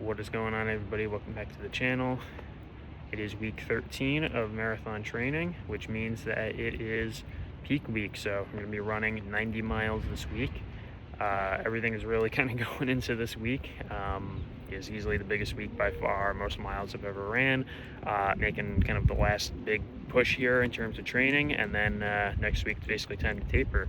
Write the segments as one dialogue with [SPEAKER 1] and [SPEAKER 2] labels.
[SPEAKER 1] What is going on, everybody? Welcome back to the channel. It is week 13 of marathon training, which means that it is peak week. So I'm going to be running 90 miles this week. Everything is really kind of going into this week. Is easily the biggest week by far, most miles I've ever ran. Making kind of the last big push here in terms of training, and then next week it's basically time to taper.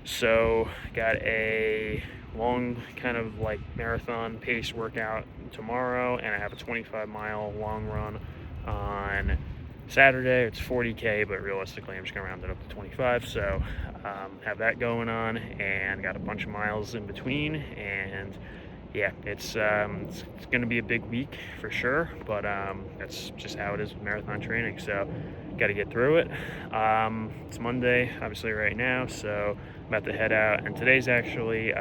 [SPEAKER 1] So got a long kind of like marathon pace workout tomorrow, and I have a 25-mile long run on Saturday. It's 40K, but realistically I'm just gonna round it up to 25. So have that going on, and got a bunch of miles in between. And yeah, it's going to be a big week for sure, but that's just how it is with marathon training. So got to get through it. It's Monday, obviously, right now, so I'm about to head out. And today's actually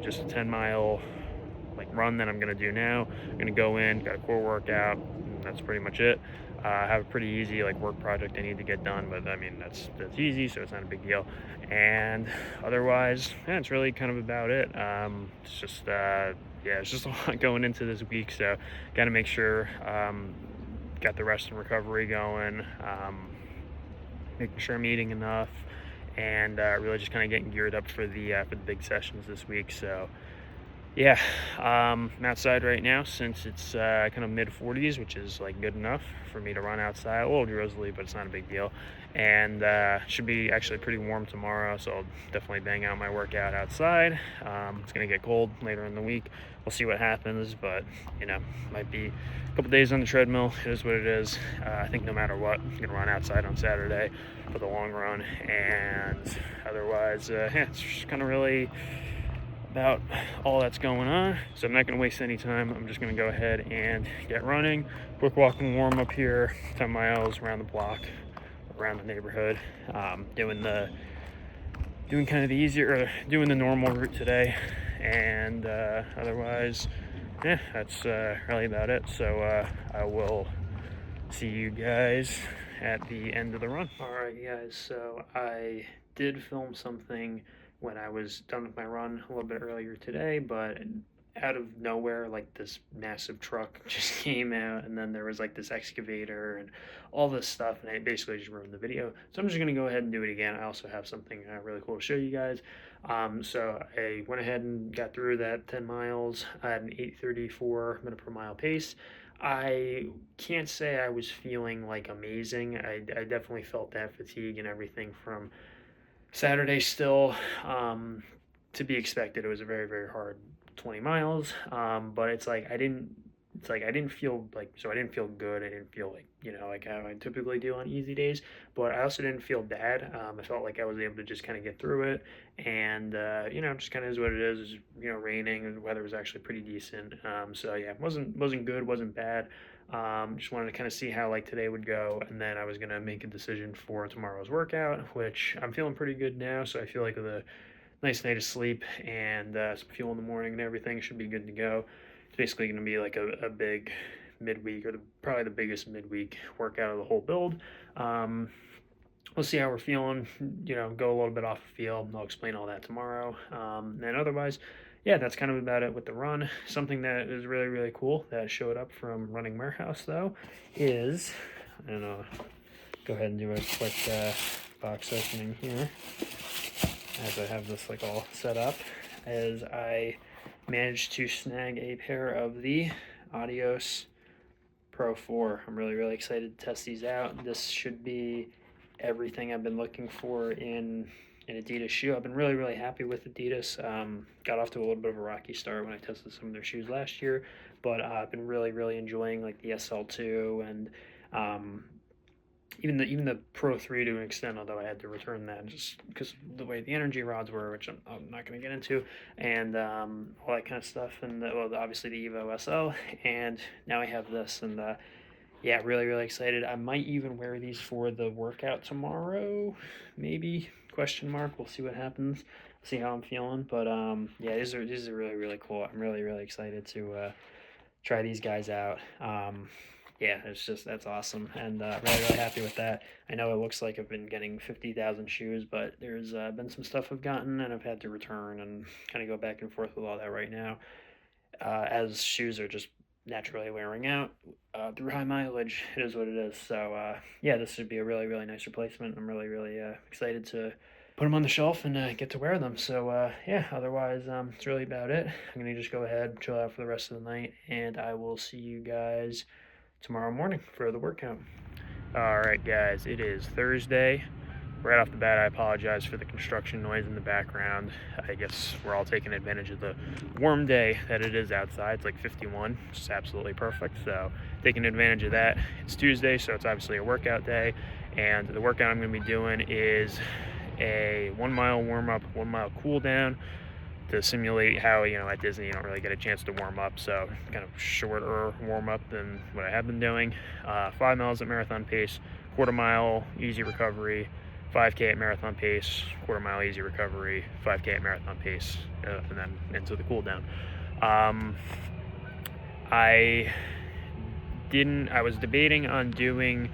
[SPEAKER 1] just a 10-mile like run that I'm going to do now. I'm going to go in, got a core workout, and that's pretty much it. I have a pretty easy like work project I need to get done, but I mean that's easy, so it's not a big deal. And otherwise, yeah, it's really kind of about it. It's just yeah, it's just a lot going into this week, so got to make sure got the rest and recovery going, making sure I'm eating enough, and really just kind of getting geared up for the big sessions this week. So yeah, I'm outside right now since it's kind of mid 40s, which is like good enough for me to run outside. A little drizzly, but it's not a big deal. And should be actually pretty warm tomorrow, so I'll definitely bang out my workout outside. It's gonna get cold later in the week. We'll see what happens, but you know, might be a couple days on the treadmill. It is what it is. I think no matter what, I'm gonna run outside on Saturday for the long run, and otherwise, yeah, it's just kind of really about all that's going on. So I'm not going to waste any time. I'm just going to go ahead and get running. Quick walking warm up here, 10 miles around the block, around the neighborhood. Doing kind of the easier, or doing the normal route today. And otherwise, yeah, that's really about it. So I will see you guys at the end of the run. All right, guys. So I did film something when I was done with my run a little bit earlier today, but out of nowhere, like this massive truck just came out, and then there was like this excavator and all this stuff, and it basically just ruined the video. So I'm just gonna go ahead and do it again. I also have something really cool to show you guys. So I went ahead and got through that 10 miles at an 8:34 minute per mile pace. I can't say I was feeling like amazing. I definitely felt that fatigue and everything from Saturday still, to be expected. It was a very, very hard 20 miles. But I didn't feel like, so I didn't feel good. I didn't feel like, like how I typically do on easy days, but I also didn't feel bad. I felt like I was able to just kind of get through it, and, just kind of is what it is. Raining, and the weather was actually pretty decent. So yeah, wasn't good, wasn't bad. Just wanted to kind of see how like today would go, and then I was gonna make a decision for tomorrow's workout, which I'm feeling pretty good now. So I feel like with a nice night of sleep and some fuel in the morning and everything, should be good to go. It's basically gonna be like a big midweek, or probably the biggest midweek workout of the whole build. We'll see how we're feeling. Go a little bit off the field. I'll explain all that tomorrow. And otherwise, yeah, that's kind of about it with the run. Something that is really, really cool that showed up from running warehouse though is, I don't know, go ahead and do a quick box opening here as I have this like all set up, as I managed to snag a pair of the Adios Pro 4. I'm really, really excited to test these out. This should be everything I've been looking for in an Adidas shoe. I've been really, really happy with Adidas. Got off to a little bit of a rocky start when I tested some of their shoes last year, but I've been really, really enjoying like the SL2 and even the Pro 3 to an extent, although I had to return that just because the way the energy rods were, which I'm not going to get into, and all that kind of stuff. And obviously the Evo SL, and now I have this, and yeah, really, really excited. I might even wear these for the workout tomorrow, maybe, question mark. We'll see what happens, see how I'm feeling. But yeah, these are really, really cool. I'm really, really excited to try these guys out. Yeah, that's awesome, and really, really happy with that. I know it looks like I've been getting 50,000 shoes, but there's been some stuff I've gotten and I've had to return and kind of go back and forth with all that right now, as shoes are just naturally wearing out through high mileage. It is what it is. So yeah, this should be a really really nice replacement. I'm really really excited to put them on the shelf and get to wear them. So yeah, otherwise it's really about it. I'm gonna just go ahead, chill out for the rest of the night, and I will see you guys tomorrow morning for the workout. All right, guys, it is Thursday. Right off the bat, I apologize for the construction noise in the background. I guess we're all taking advantage of the warm day that it is outside. It's like 51, which is absolutely perfect. So taking advantage of that. It's Tuesday, so it's obviously a workout day. And the workout I'm going to be doing is a 1 mile warm up, 1 mile cool down to simulate how, at Disney you don't really get a chance to warm up. So kind of shorter warm up than what I have been doing. 5 miles at marathon pace, quarter mile easy recovery, 5K at marathon pace, quarter mile easy recovery, 5K at marathon pace, and then into the cool down. I was debating on doing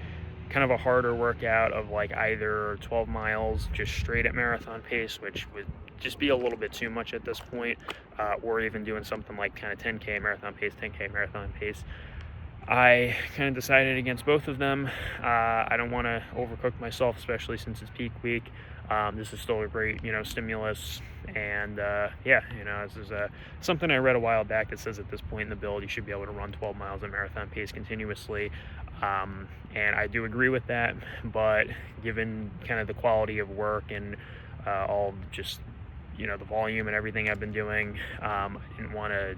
[SPEAKER 1] kind of a harder workout of like either 12 miles just straight at marathon pace, which would just be a little bit too much at this point, or even doing something like kind of 10K marathon pace, 10K marathon pace. I kind of decided against both of them. I don't want to overcook myself, especially since it's peak week. This is still a great, stimulus. And yeah, this is something I read a while back that says at this point in the build, you should be able to run 12 miles at marathon pace continuously. And I do agree with that, but given kind of the quality of work and all just, the volume and everything I've been doing, I didn't want to,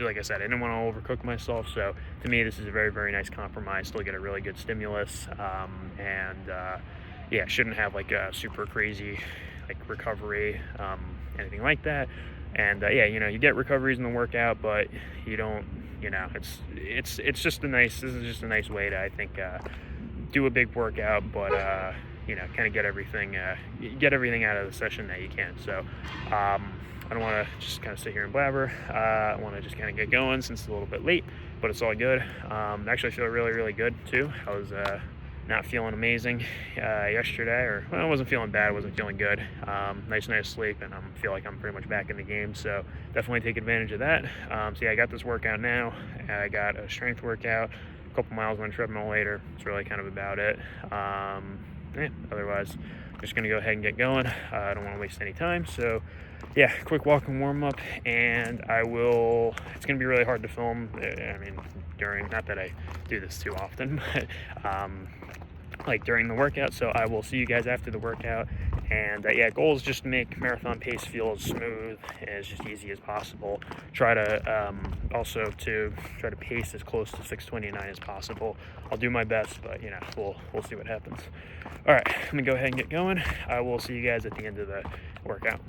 [SPEAKER 1] like I said, I didn't want to overcook myself. So to me, this is a very, very nice compromise. Still get a really good stimulus, and yeah, shouldn't have like a super crazy like recovery, anything like that. And yeah, you get recoveries in the workout, but you don't. It's just a nice. This is just a nice way to, I think, do a big workout, but kind of get everything out of the session that you can. So. I don't want to just kind of sit here and blabber. I want to just kind of get going since it's a little bit late, but it's all good. Actually, I feel really, really good too. I was not feeling amazing yesterday, or I wasn't feeling bad. I wasn't feeling good. Nice night's sleep, and I feel like I'm pretty much back in the game. So definitely take advantage of that. So yeah, I got this workout now. I got a strength workout, a couple miles on treadmill later. It's really kind of about it. Yeah, otherwise, I'm just gonna go ahead and get going. I don't want to waste any time. So yeah, quick walk and warm up, and it's going to be really hard to film, not that I do this too often, but like during the workout. So I will see you guys after the workout. And yeah, goal is just to make marathon pace feel as smooth and as just easy as possible. Try to also to try to pace as close to 6:29 as possible. I'll do my best, but we'll see what happens. All right, I'm gonna go ahead and get going. I will see you guys at the end of the workout.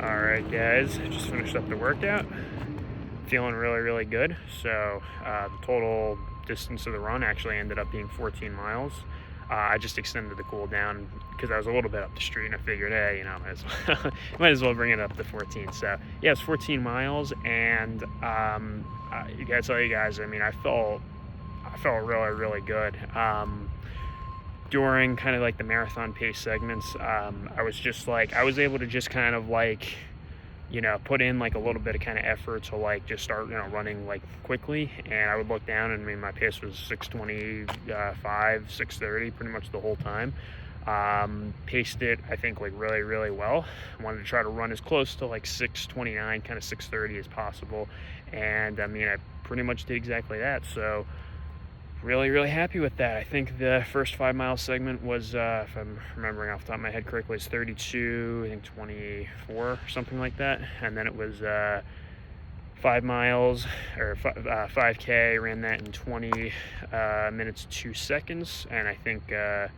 [SPEAKER 1] All right, guys, I just finished up the workout. Feeling really, really good. So the total distance of the run actually ended up being 14 miles. I just extended the cool down because I was a little bit up the street, and I figured, hey, might as well bring it up to 14. So yeah, it's 14 miles, and you guys, I felt really, really good. During kind of like the marathon pace segments, I was able to just kind of like, put in like a little bit of kind of effort to like just start, running like quickly. And I would look down, and my pace was 6:25, 6:30 pretty much the whole time. Paced it, I think, like really, really well. I wanted to try to run as close to like 6:29, kind of 6:30 as possible. And I pretty much did exactly that. So really, really happy with that. I think the first 5 mile segment was, if I'm remembering off the top of my head correctly, it's 32, I think 24 or something like that. And then it was 5 miles or 5K, ran that in 20 minutes 2 seconds. And I think I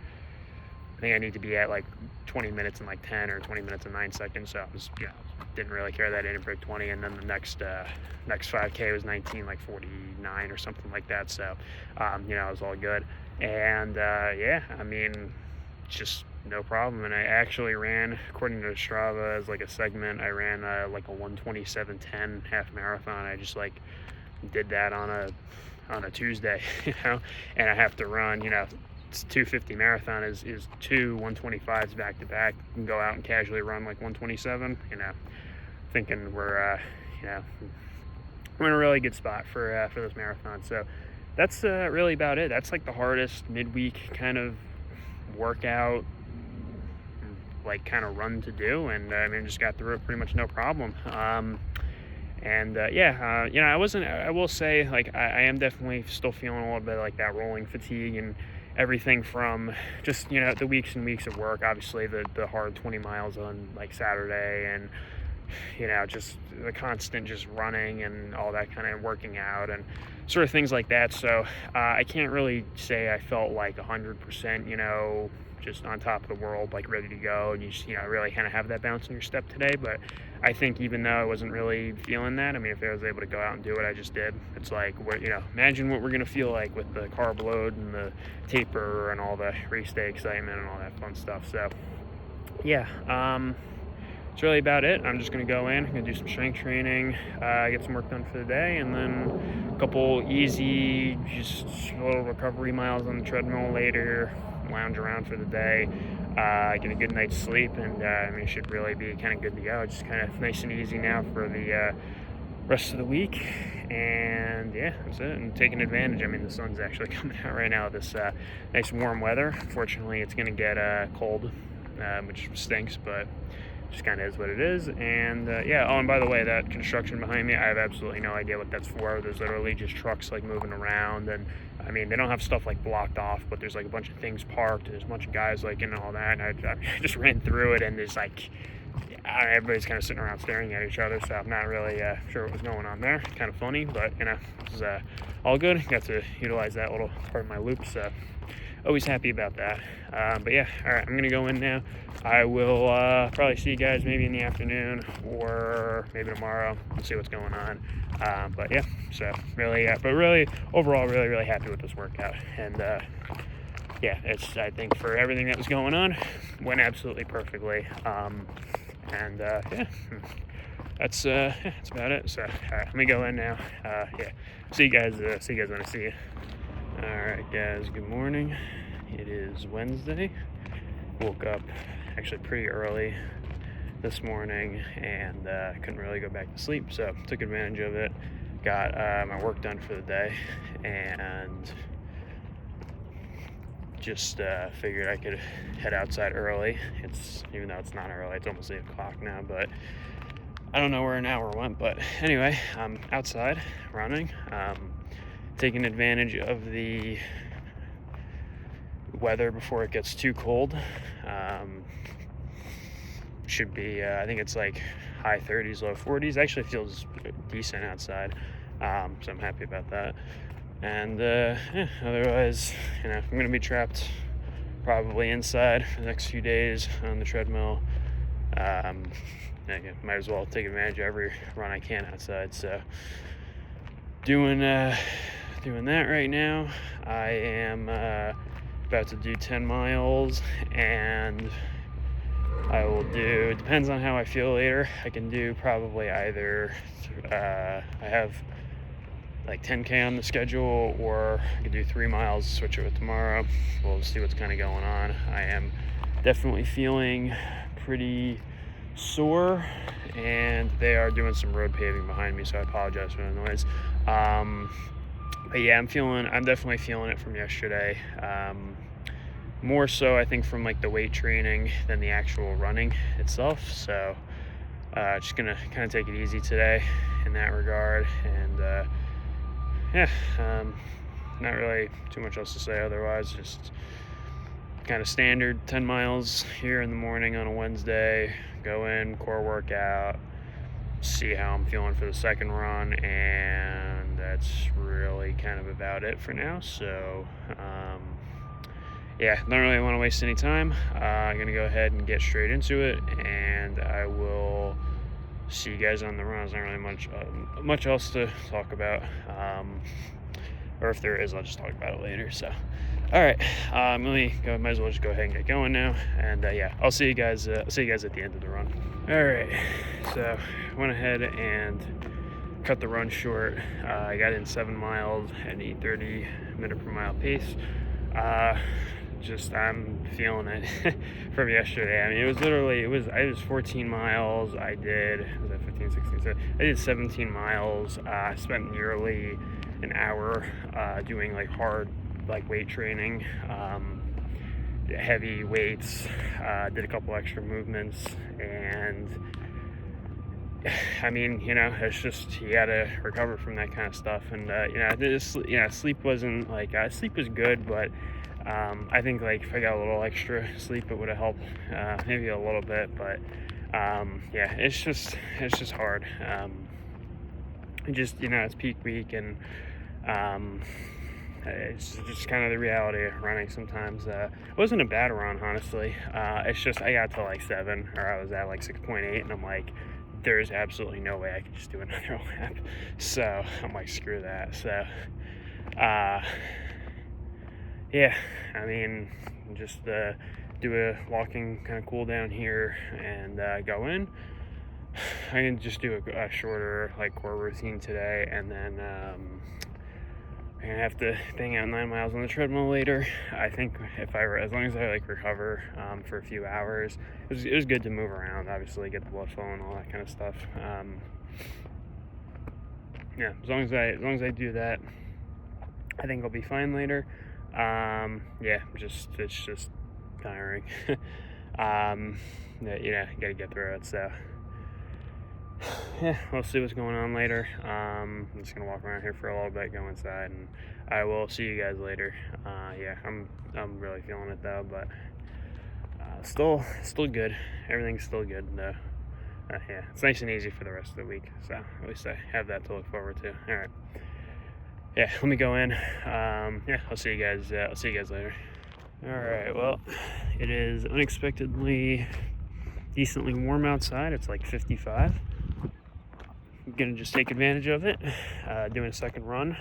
[SPEAKER 1] need to be at like 20 minutes and like 10 or 20 minutes and 9 seconds. So I was, didn't really care that I didn't break 20. And then the next 5K was 19, like 49 or something like that. So, it was all good. And yeah, just no problem. And I actually ran, according to Strava, as like a segment, I ran like a 1:27:10 half marathon. I just like did that on a Tuesday, and I have to run, it's 250 marathon is 2 125s back to back. You can go out and casually run like 127, thinking we're I'm in a really good spot for this marathon. So that's really about it. That's like the hardest midweek kind of workout, like kind of run to do, and I mean, just got through it pretty much no problem. I will say, like, I am definitely still feeling a little bit like that rolling fatigue and everything from just, the weeks and weeks of work. Obviously the hard 20 miles on like Saturday, and just the constant just running and all that kind of working out and sort of things like that. So I can't really say I felt like 100%, just on top of the world, like ready to go, and you just, really kind of have that bounce in your step today. But I think even though I wasn't really feeling that, I mean, if I was able to go out and do what I just did, it's like, imagine what we're going to feel like with the carb load and the taper and all the race day excitement and all that fun stuff. So yeah, that's really about it. I'm just going to go in, I'm going to do some strength training, get some work done for the day, and then a couple easy, just little recovery miles on the treadmill later, lounge around for the day, get a good night's sleep, and it should really be kind of good to go. Just kind of nice and easy now for the rest of the week. And yeah, that's it. And taking advantage. I mean, the sun's actually coming out right now, this nice warm weather. Fortunately, it's going to get cold, which stinks, but just kind of is what it is. And and by the way, that construction behind me, I have absolutely no idea what that's for. There's literally just trucks like moving around, and I mean, they don't have stuff like blocked off, but there's like a bunch of things parked, and there's a bunch of guys like in all that, and I just ran through it, and there's like, everybody's kind of sitting around staring at each other, so I'm not really sure what was going on there. Kind of funny, but this is all good. Got to utilize that little part of my loop, so always happy about that. But yeah, all right, I'm gonna go in now. I will probably see you guys maybe in the afternoon or maybe tomorrow. We'll see what's going on. But yeah, so really, but really overall, really, really happy with this workout. And I think for everything that was going on, went absolutely perfectly. That's about it. So all right, let me go in now. See you guys when I see you. All right, guys, good morning. It is Wednesday. Woke up actually pretty early this morning, and couldn't really go back to sleep, so took advantage of it. Got my work done for the day, and just figured I could head outside early. Even though it's not early, it's almost 8 o'clock now, but I don't know where an hour went. But anyway, I'm outside running, taking advantage of the weather before it gets too cold. Should be, I think it's like high 30s, low 40s. Actually feels decent outside, so I'm happy about that. And otherwise, I'm gonna be trapped probably inside for the next few days on the treadmill. Might as well take advantage of every run I can outside. So doing that right now. I am about to do 10 miles, and I will do, it depends on how I feel later. I can do probably either I have like 10K on the schedule, or I could do 3 miles, switch it with tomorrow. We'll see what's kind of going on. I am definitely feeling pretty sore, and they are doing some road paving behind me, so I apologize for the noise. But yeah, I'm definitely feeling it from yesterday. More so, I think, from like the weight training than the actual running itself. So just gonna kind of take it easy today in that regard. And not really too much else to say otherwise. Just kind of standard 10 miles here in the morning on a Wednesday. Go in, core workout, see how I'm feeling for the second run, and that's really kind of about it for now. So don't really want to waste any time. I'm gonna go ahead and get straight into it, and I will see you guys on the run. There's not really much else to talk about, or if there is, I'll just talk about it later. So all right, let me go. Might as well just go ahead and get going now, and I'll see you guys at the end of the run. All right, so went ahead and cut the run short. I got in 7 miles at an 8:30 minute per mile pace. just I'm feeling it from yesterday. I mean, I was 14 miles. I did, was that 15, 16, 17? I did 17 miles. I spent nearly an hour doing like hard like weight training, heavy weights. Did a couple extra movements, and I mean, it's just you gotta recover from that kind of stuff. And sleep wasn't like sleep was good, but I think like if I got a little extra sleep, it would have helped, maybe a little bit. But yeah, it's just hard. It's peak week, and it's just kind of the reality of running sometimes. It wasn't a bad run, honestly. It's just I got to like 7, or I was at like 6.8, and I'm like, there's absolutely no way I could just do another lap. So I'm like, screw that. So yeah, I mean, just do a walking kind of cool down here and go in. I can just do a shorter like core routine today, and then I'm gonna have to bang out 9 miles on the treadmill later. I think as long as I like recover for a few hours, it was good to move around, obviously get the blood flowing, all that kind of stuff. Yeah, as long as I do that, I think I'll be fine later. Yeah, it's just tiring. Yeah, gotta get through it. So yeah, we'll see what's going on later. I'm just gonna walk around here for a little bit, go inside, and I will see you guys later. Yeah, I'm really feeling it though, but still good. Everything's still good though. Yeah, it's nice and easy for the rest of the week, so at least I have that to look forward to. All right. Yeah, let me go in. Yeah, I'll see you guys later. All right. Well, it is unexpectedly decently warm outside. It's like 55. I'm gonna just take advantage of it. Doing a second run.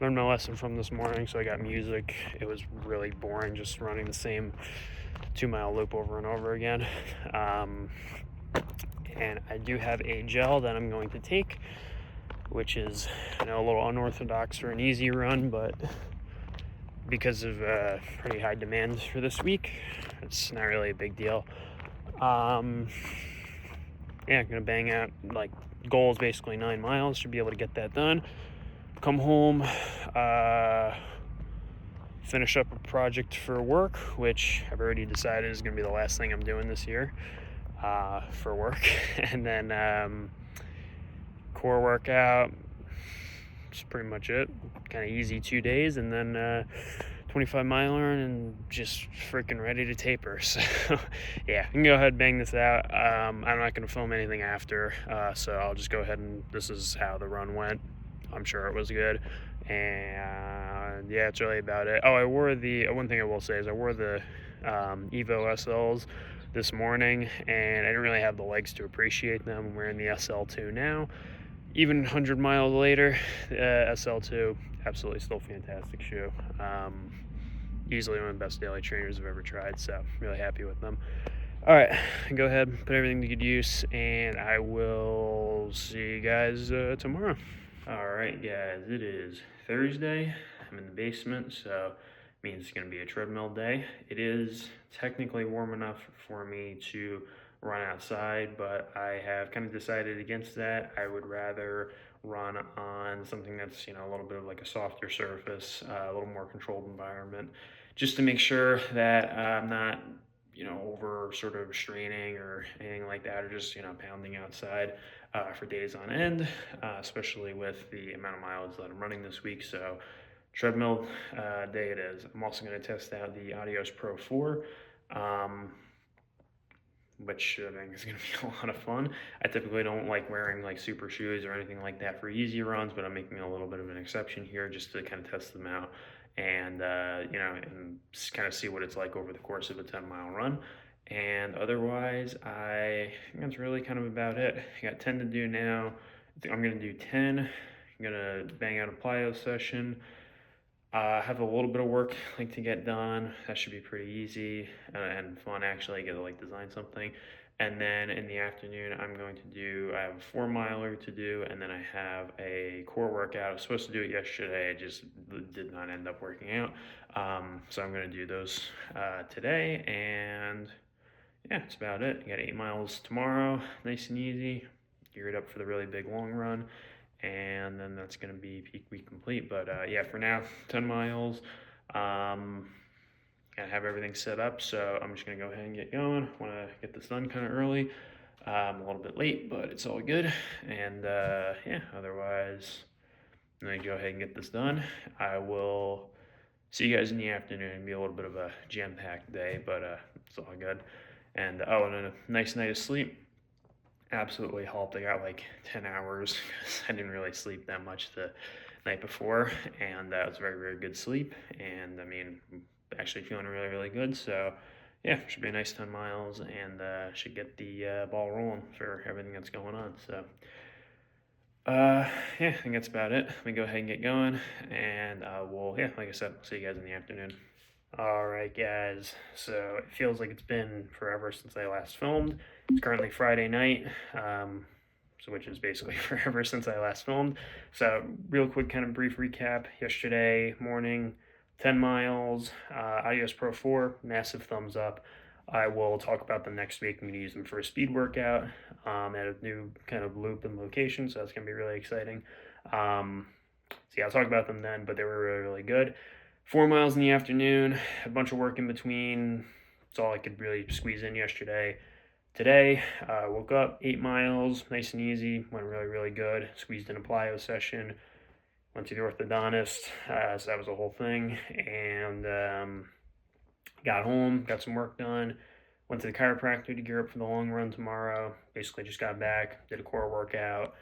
[SPEAKER 1] Learned my lesson from this morning, so I got music. It was really boring just running the same 2-mile loop over and over again. And I do have a gel that I'm going to take, which is, a little unorthodox for an easy run, but because of pretty high demand for this week, it's not really a big deal. Yeah, I'm gonna bang out, like, goal is basically 9 miles, should be able to get that done. Come home, finish up a project for work, which I've already decided is gonna be the last thing I'm doing this year for work. And then core workout, that's pretty much it. Kind of easy 2 days, and then 25 miler and just freaking ready to taper. So yeah, I can go ahead and bang this out. I'm not going to film anything after, so I'll just go ahead and this is how the run went. I'm sure it was good, and yeah, it's really about it. Oh, I wore one thing I will say is I wore the Evo SLs this morning, and I didn't really have the legs to appreciate them. I'm wearing the SL2 now. Even 100 miles later, SL2, absolutely still fantastic shoe. Easily one of the best daily trainers I've ever tried, so really happy with them. All right, go ahead, put everything to good use, and I will see you guys tomorrow. All right, guys, it is Thursday. I'm in the basement, so it means it's going to be a treadmill day. It is technically warm enough for me to run outside, but I have kind of decided against that. I would rather run on something that's, a little bit of like a softer surface, a little more controlled environment, just to make sure that I'm not, over sort of straining or anything like that, or just, pounding outside for days on end, especially with the amount of miles that I'm running this week. So treadmill day it is. I'm also going to test out the Adios Pro 4. Which I think is going to be a lot of fun. I typically don't like wearing like super shoes or anything like that for easy runs, but I'm making a little bit of an exception here just to kind of test them out and, and kind of see what it's like over the course of a 10-mile run. And otherwise, I think that's really kind of about it. I got 10 to do now. I'm going to do 10. I'm going to bang out a plyo session. Have a little bit of work to get done. That should be pretty easy and fun, actually. I get to design something. And then in the afternoon, I have a 4 miler to do, and then I have a core workout. I was supposed to do it yesterday, it just did not end up working out. So I'm going to do those today, and yeah, that's about it. I got 8 miles tomorrow, nice and easy. Geared up for the really big long run, and then that's going to be peak week complete. But yeah, for now, 10 miles. I have everything set up, so I'm just gonna go ahead and get going. Want to get this done kind of early. I'm a little bit late, but it's all good. And yeah, otherwise, I'm gonna go ahead and get this done. I will see you guys in the afternoon. It'll be a little bit of a jam-packed day, but it's all good. And oh, and a nice night of sleep. Absolutely helped. I got like 10 hours because I didn't really sleep that much the night before, and that was very, very good sleep. And I mean, actually feeling really, really good. So yeah, should be a nice 10 miles, and should get the ball rolling for everything that's going on. So yeah, I think that's about it. Let me go ahead and get going, and yeah, like I said, I'll see you guys in the afternoon. All right, guys. So it feels like it's been forever since I last filmed. It's currently Friday night, so which is basically forever since I last filmed. So real quick, kind of brief recap. Yesterday morning, 10 miles, Adios Pro 4, massive thumbs up. I will talk about them next week. I'm going to use them for a speed workout at a new kind of loop and location, so that's going to be really exciting. So yeah, I'll talk about them then, but they were really, really good. 4 miles in the afternoon, a bunch of work in between. That's all I could really squeeze in yesterday. Today, woke up, 8 miles, nice and easy, went really, really good. Squeezed in a plyo session, went to the orthodontist, so that was the whole thing. And got home, got some work done, went to the chiropractor to gear up for the long run tomorrow. Basically just got back, did a core workout.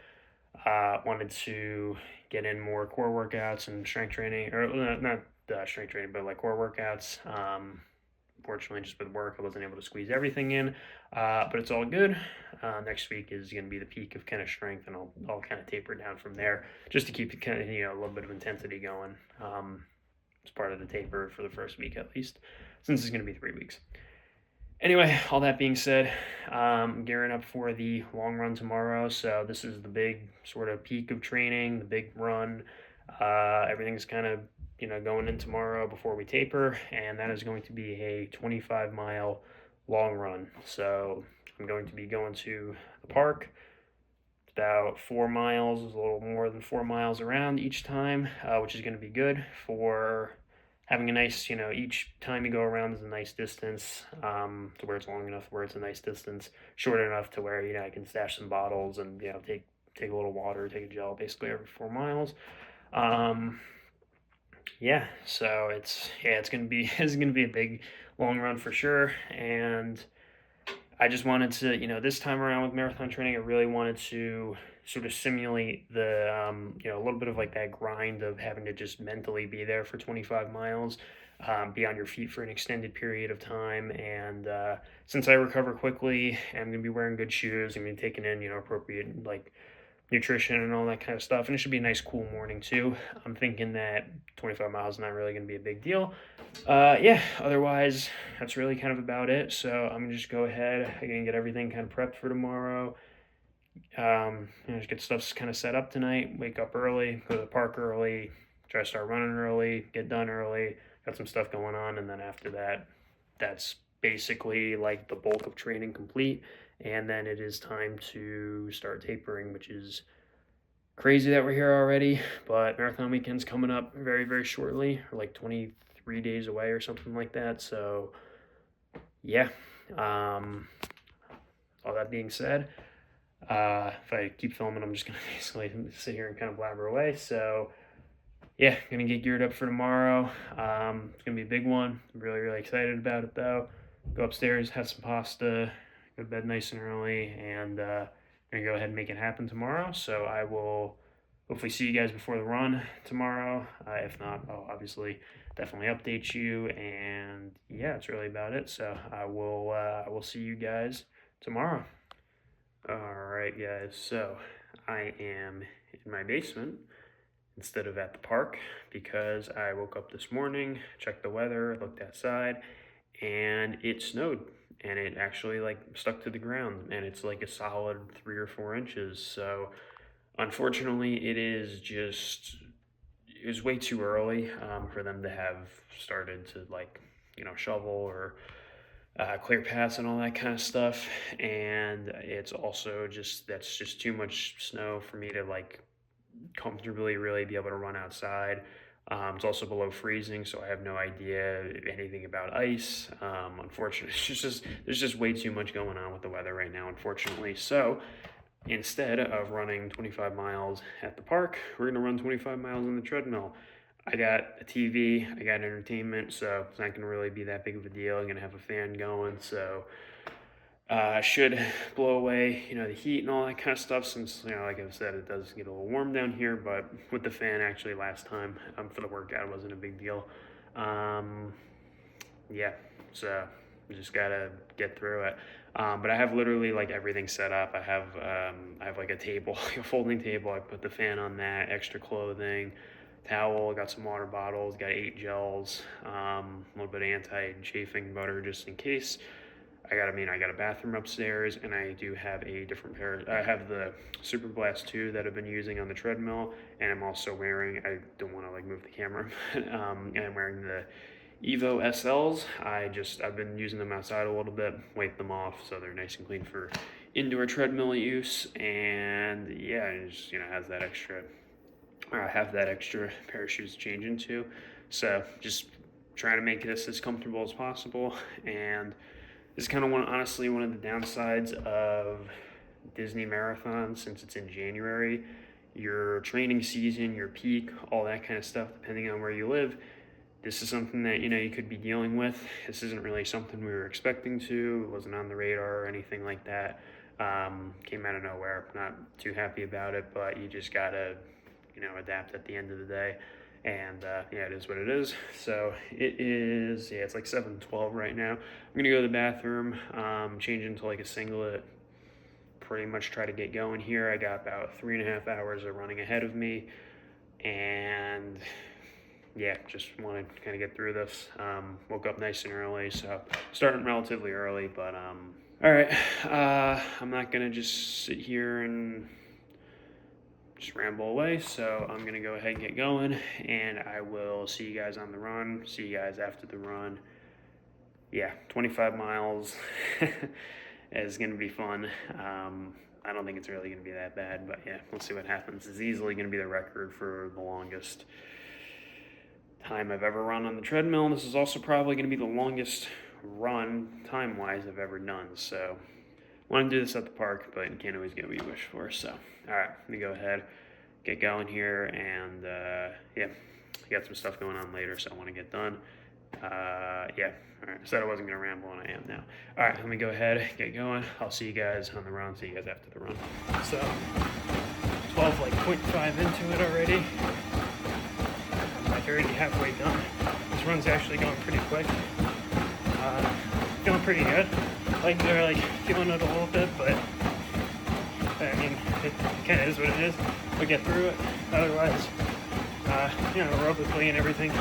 [SPEAKER 1] Wanted to get in more core workouts and strength training, or not strength training, but like core workouts. Unfortunately, just with work, I wasn't able to squeeze everything in, but it's all good. Next week is going to be the peak of kind of strength, and I'll kind of taper down from there just to keep it kind of, a little bit of intensity going. It's part of the taper for the first week at least, since it's going to be 3 weeks. Anyway, all that being said, I'm gearing up for the long run tomorrow. So this is the big sort of peak of training, the big run. Everything's kind of, going in tomorrow before we taper, and that is going to be a 25-mile long run. So I'm going to be going to the park. It's about 4 miles, a little more than 4 miles around each time, which is going to be good for having a nice, each time you go around is a nice distance, to where it's long enough where it's a nice distance, short enough to where, I can stash some bottles and, take a little water, take a gel basically every 4 miles. Yeah, so it's going to be, it's going to be a big long run for sure. And I just wanted to, this time around with marathon training, I really wanted to sort of simulate the, a little bit of like that grind of having to just mentally be there for 25 miles, be on your feet for an extended period of time. And since I recover quickly, I'm going to be wearing good shoes. I'm going to be taking in, appropriate like nutrition and all that kind of stuff. And it should be a nice, cool morning too. I'm thinking that 25 miles is not really going to be a big deal. Yeah, otherwise, that's really kind of about it. So I'm going to just go ahead and get everything kind of prepped for tomorrow. Just get stuff kind of set up tonight, wake up early, go to the park early, try to start running early, get done early, got some stuff going on. And then after that, that's basically like the bulk of training complete. And then it is time to start tapering, which is crazy that we're here already, but marathon weekend's coming up very, very shortly, or like 23 days away or something like that. So yeah, all that being said, if I keep filming, I'm just gonna basically sit here and kind of blabber away. So yeah, gonna get geared up for tomorrow. It's gonna be a big one. I'm really, really excited about it though. Go upstairs, have some pasta, go to bed nice and early, and gonna go ahead and make it happen tomorrow. So I will hopefully see you guys before the run tomorrow. If not, I'll obviously definitely update you. And yeah, that's really about it. So I will see you guys tomorrow. All right, guys. So I am in my basement instead of at the park because I woke up this morning, checked the weather, looked outside, and it snowed. and it actually like stuck to the ground, and it's like a solid 3 or 4 inches. So unfortunately, it was way too early for them to have started to like, shovel or clear paths and all that kind of stuff. And it's also that's just too much snow for me to like comfortably really be able to run outside. It's also below freezing, so I have no idea anything about ice. Unfortunately, there's just way too much going on with the weather right now, unfortunately. So instead of running 25 miles at the park, we're gonna run 25 miles on the treadmill. I got a TV, I got entertainment, so it's not gonna really be that big of a deal. I'm gonna have a fan going, so should blow away, the heat and all that kind of stuff. Since, like I said, it does get a little warm down here, but with the fan, actually, last time for the workout, it wasn't a big deal. Yeah, so just gotta get through it. But I have literally like everything set up. I have like a table, like a folding table. I put the fan on that, extra clothing, towel, got some water bottles, got 8 gels, a little bit of anti-chafing butter just in case. I got a bathroom upstairs, and I do have a different pair. I have the Super Blast 2 that I've been using on the treadmill, and I'm also wearing, I don't want to like move the camera, and I'm wearing the Evo SLs. I've been using them outside a little bit, wipe them off so they're nice and clean for indoor treadmill use. And yeah, it just, has that extra, or I have that extra pair of shoes to change into. So just trying to make this as comfortable as possible. And this is kind of honestly one of the downsides of Disney Marathon, since it's in January. Your training season, your peak, all that kind of stuff, depending on where you live, this is something that, you could be dealing with. This isn't really something we were expecting to. It wasn't on the radar or anything like that. Came out of nowhere. Not too happy about it, but you just gotta, adapt at the end of the day. And yeah, it is what it is. So it is, it's like 7:12 right now. I'm gonna go to the bathroom, change into like a singlet, pretty much try to get going here. I got about 3.5 hours of running ahead of me, and yeah, just want to kind of get through this. Woke up nice and early, so starting relatively early, but all right. I'm not gonna just sit here and just ramble away, so I'm gonna go ahead and get going, and I will see you guys on the run. See you guys after the run. Yeah, 25 miles is gonna be fun. I don't think it's really gonna be that bad, but yeah, we'll see what happens. It's easily gonna be the record for the longest time I've ever run on the treadmill. This is also probably going to be the longest run time-wise I've ever done. So I want to do this at the park, but you can't always get what you wish for. So all right, let me go ahead, get going here, and yeah, I got some stuff going on later, so I want to get done. Yeah, all right, I said I wasn't going to ramble, and I am now. All right, let me go ahead, get going. I'll see you guys on the run. See you guys after the run. So 12.5 into it already. Like already halfway done. This run's actually going pretty quick. Feeling pretty good. Like feeling it a little bit, but I mean, it kind of is what it is. We'll get through it. Otherwise, aerobically and everything,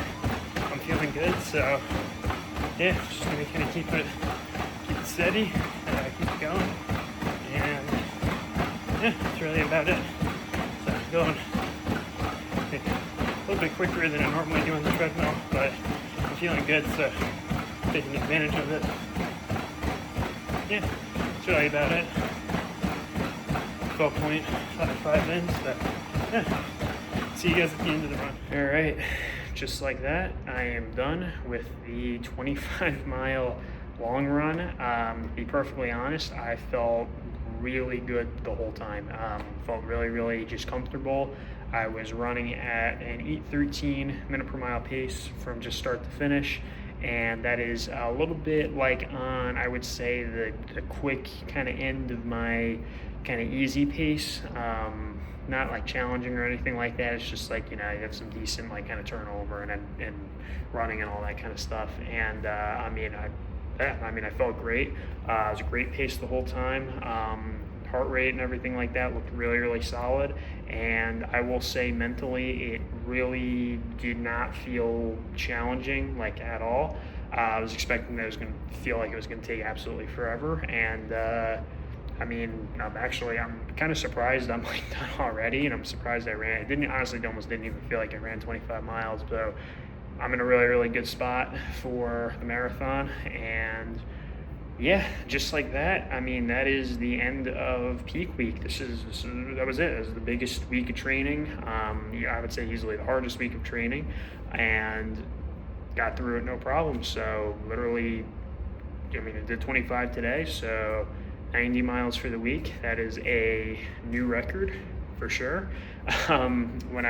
[SPEAKER 1] I'm feeling good. So yeah, just gonna kind of keep it steady, keep it going, and yeah, that's really about it. So going a little bit quicker than I normally do on the treadmill, but I'm feeling good, so taking advantage of it. Yeah, that's really about it. 12.55 in, so yeah. See you guys at the end of the run. All right, just like that, I am done with the 25-mile long run. To be perfectly honest, I felt really good the whole time. Felt really just comfortable. I was running at an 8:13 minute per mile pace from just start to finish, and that is a little bit like on, I would say, the quick kind of end of my kind of easy pace. Not like challenging or anything like that. It's just like, you have some decent like kind of turnover and running and all that kind of stuff. And I felt great. It was a great pace the whole time. Heart rate and everything like that looked really solid. And I will say mentally, it really did not feel challenging like at all. I was expecting that it was going to feel like it was going to take absolutely forever, and I mean, I'm kind of surprised I'm like done already, and I'm surprised I ran. It didn't honestly, almost didn't even feel like I ran 25 miles. So I'm in a really, really good spot for the marathon, and yeah, just like that. I mean, that is the end of peak week. That was it. It was the biggest week of training. Yeah, I would say easily the hardest week of training, and got through it no problem. So literally, I mean, I did 25 today, so 90 miles for the week. That is a new record for sure. When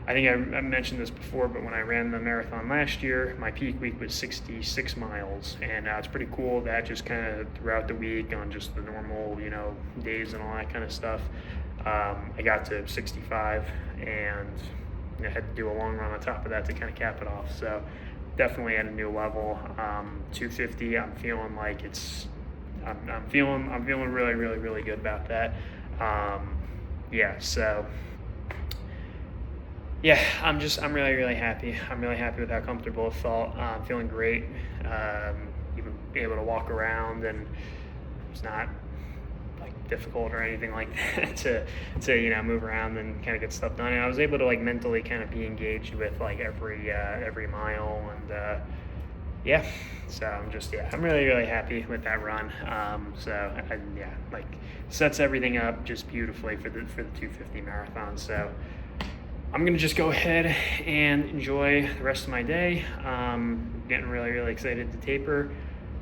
[SPEAKER 1] I think I mentioned this before, but when I ran the marathon last year, my peak week was 66 miles. And it's pretty cool that just kind of throughout the week on just the normal, days and all that kind of stuff, I got to 65, and I had to do a long run on top of that to kind of cap it off. So definitely at a new level. 250, I'm feeling like I'm feeling really, really, really good about that. So yeah, I'm really, really happy. I'm really happy with how comfortable it felt. I'm feeling great. Even be able to walk around, and it's not like difficult or anything like that to move around and kind of get stuff done. And I was able to like mentally kind of be engaged with like every mile, and so I'm really, really happy with that run. Sets everything up just beautifully for the 250 marathon. So I'm gonna just go ahead and enjoy the rest of my day. Getting really, really excited to taper.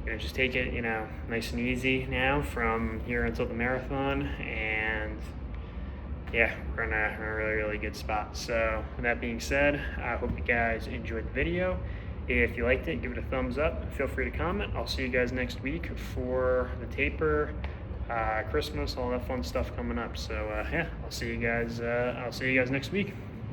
[SPEAKER 1] Gonna just take it, nice and easy now from here until the marathon, and yeah, we're in a really, really good spot. So with that being said, I hope you guys enjoyed the video. If you liked it, give it a thumbs up. Feel free to comment. I'll see you guys next week for the taper, Christmas, all that fun stuff coming up. So I'll see you guys next week.